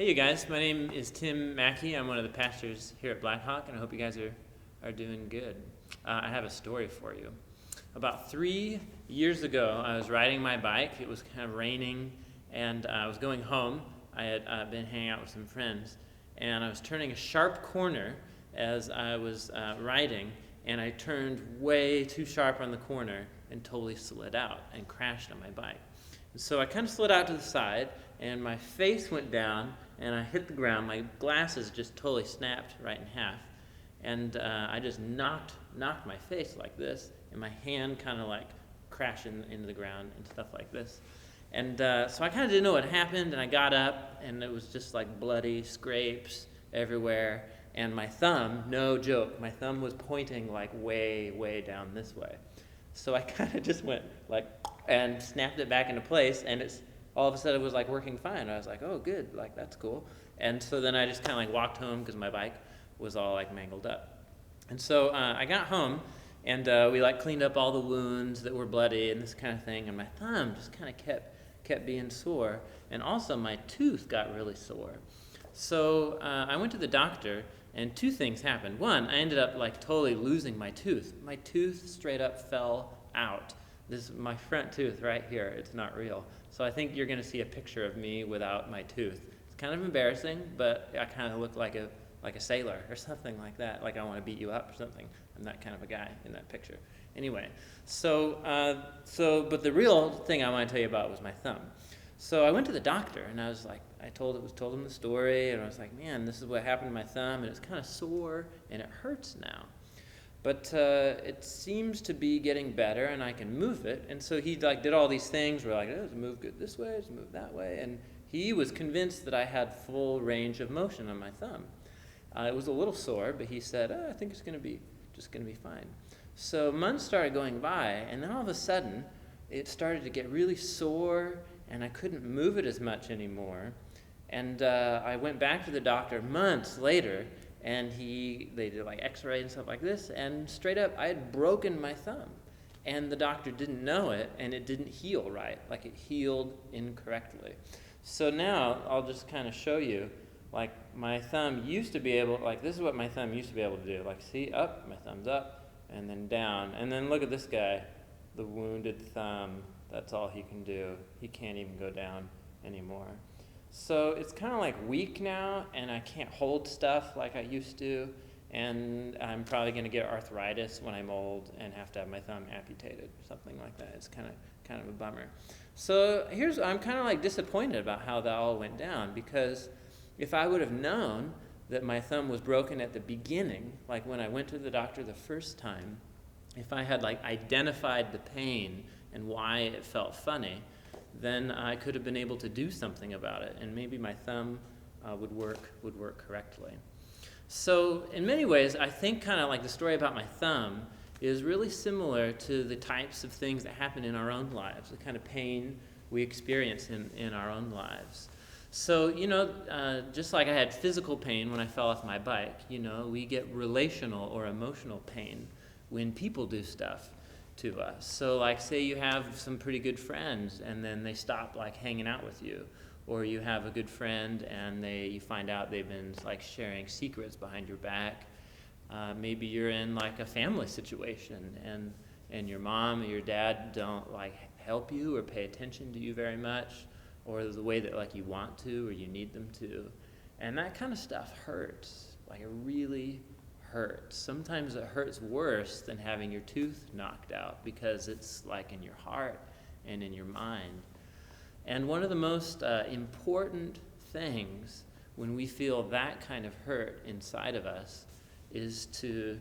Hey, you guys. My name is Tim Mackey. I'm one of the pastors here at Blackhawk, and I hope you guys are doing good. I have a story for you. About 3 years ago, I was riding my bike. It was kind of raining, and I was going home. I had been hanging out with some friends, and I was turning a sharp corner as I was riding, and I turned way too sharp on the corner and totally slid out and crashed on my bike. And so I kind of slid out to the side, and my face went down, and I hit the ground. My glasses just totally snapped right in half, and I just knocked my face like this, and my hand kind of like crashed into the ground and stuff like this. And so I kind of didn't know what happened, and I got up, and it was just like bloody scrapes everywhere, and my thumb, no joke, my thumb was pointing like way, way down this way. So I kind of just went like, and snapped it back into place, and it's all of a sudden it was like working fine. I was like, oh, good, like that's cool. And so then I just kind of like walked home because my bike was all like mangled up. And so I got home, and we like cleaned up all the wounds that were bloody and this kind of thing, and my thumb just kind of kept being sore, and also my tooth got really sore. So I went to the doctor, and two things happened. One, I ended up like totally losing my tooth. My tooth straight up fell out. This is my front tooth right here. It's not real. So I think you're going to see a picture of me without my tooth. It's kind of embarrassing, but I kind of look like a sailor or something like that, like I want to beat you up or something. I'm that kind of a guy in that picture. Anyway, but the real thing I want to tell you about was my thumb. So I went to the doctor, and I was like, I told him the story, and I was like, man, this is what happened to my thumb, and it's kind of sore, and it hurts now. But it seems to be getting better, and I can move it. And so he like did all these things. We're like, oh, does it move good this way? Does it move that way? And he was convinced that I had full range of motion on my thumb. It was a little sore, but he said, I think it's going to be fine. So months started going by, and then all of a sudden, it started to get really sore, and I couldn't move it as much anymore. And I went back to the doctor months later, and they did like x-ray and stuff like this, and straight up I had broken my thumb, and the doctor didn't know it, and it didn't heal right, like it healed incorrectly. So now I'll just kind of show you, like my thumb used to be able, like this is what my thumb used to be able to do, like see, up, my thumb's up, and then down, and then look at this guy, the wounded thumb, that's all he can do. He can't even go down anymore. So it's kind of like weak now, and I can't hold stuff like I used to, and I'm probably going to get arthritis when I'm old and have to have my thumb amputated or something like that. It's kind of a bummer. So I'm kind of like disappointed about how that all went down, because if I would have known that my thumb was broken at the beginning, like when I went to the doctor the first time, if I had like identified the pain and why it felt funny, then I could have been able to do something about it, and maybe my thumb would work correctly. So in many ways, I think kind of like the story about my thumb is really similar to the types of things that happen in our own lives, the kind of pain we experience in our own lives. So, just like I had physical pain when I fell off my bike, we get relational or emotional pain when people do stuff to us. So like say you have some pretty good friends, and then they stop like hanging out with you, or you have a good friend and you find out they've been like sharing secrets behind your back. Maybe you're in like a family situation, and your mom or your dad don't like help you or pay attention to you very much, or the way that like you want to or you need them to, and that kind of stuff hurts. Like it really hurts. Sometimes it hurts worse than having your tooth knocked out, because it's like in your heart and in your mind. And one of the most important things when we feel that kind of hurt inside of us is to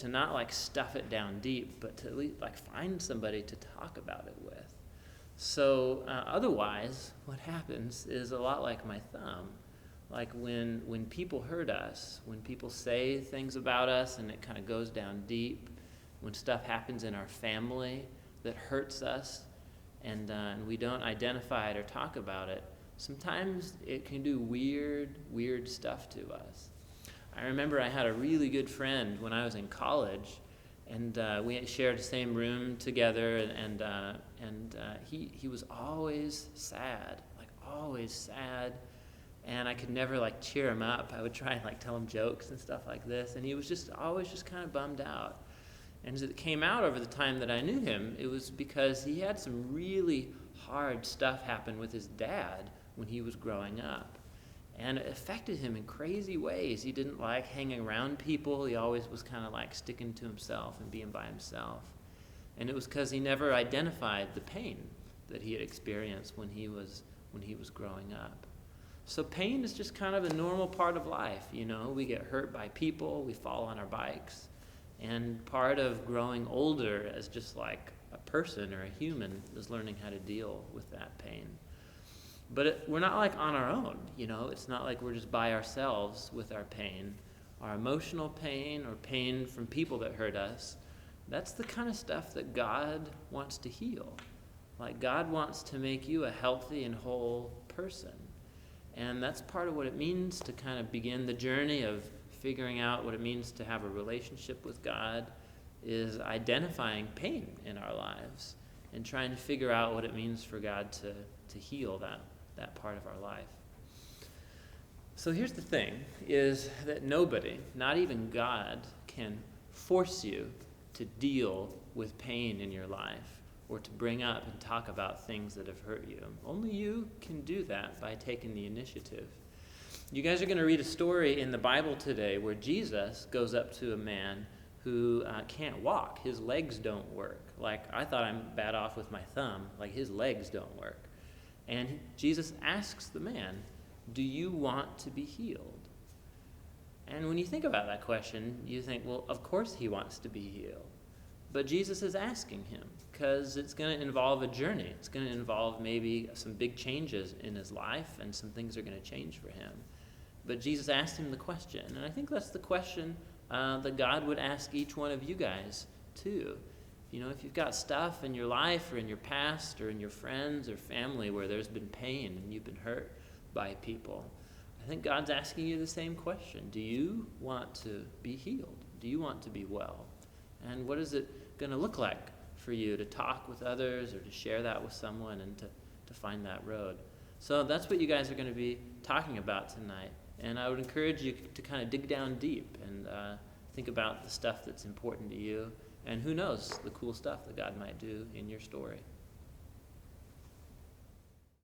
not like stuff it down deep, but to at least like find somebody to talk about it with. So otherwise, what happens is a lot like my thumb. Like when people hurt us, when people say things about us and it kind of goes down deep, when stuff happens in our family that hurts us, and we don't identify it or talk about it, sometimes it can do weird stuff to us. I remember I had a really good friend when I was in college, and we shared the same room together, and he was always sad, and I could never like cheer him up. I would try and like tell him jokes and stuff like this, and he was just always just kind of bummed out. And as it came out over the time that I knew him, it was because he had some really hard stuff happen with his dad when he was growing up. And it affected him in crazy ways. He didn't like hanging around people. He always was kind of like sticking to himself and being by himself. And it was because he never identified the pain that he had experienced when he was growing up. So pain is just kind of a normal part of life. You know, we get hurt by people, we fall on our bikes. And part of growing older as just like a person or a human is learning how to deal with that pain. But we're not like on our own, you know. It's not like we're just by ourselves with our pain. Our emotional pain or pain from people that hurt us, that's the kind of stuff that God wants to heal. Like God wants to make you a healthy and whole person. And that's part of what it means to kind of begin the journey of figuring out what it means to have a relationship with God, is identifying pain in our lives and trying to figure out what it means for God to heal that part of our life. So here's the thing, is that nobody, not even God, can force you to deal with pain in your life or to bring up and talk about things that have hurt you. Only you can do that by taking the initiative. You guys are going to read a story in the Bible today where Jesus goes up to a man who can't walk. His legs don't work. Like, I thought I'm bad off with my thumb. Like, his legs don't work. And Jesus asks the man, do you want to be healed? And when you think about that question, you think, well, of course he wants to be healed. But Jesus is asking him because it's going to involve a journey. It's going to involve maybe some big changes in his life, and some things are going to change for him. But Jesus asked him the question, and I think that's the question that God would ask each one of you guys too. You know, if you've got stuff in your life or in your past or in your friends or family where there's been pain and you've been hurt by people, I think God's asking you the same question. Do you want to be healed? Do you want to be well? And what is it going to look like for you to talk with others or to share that with someone and to find that road? So that's what you guys are going to be talking about tonight. And I would encourage you to kind of dig down deep and think about the stuff that's important to you. And who knows, the cool stuff that God might do in your story.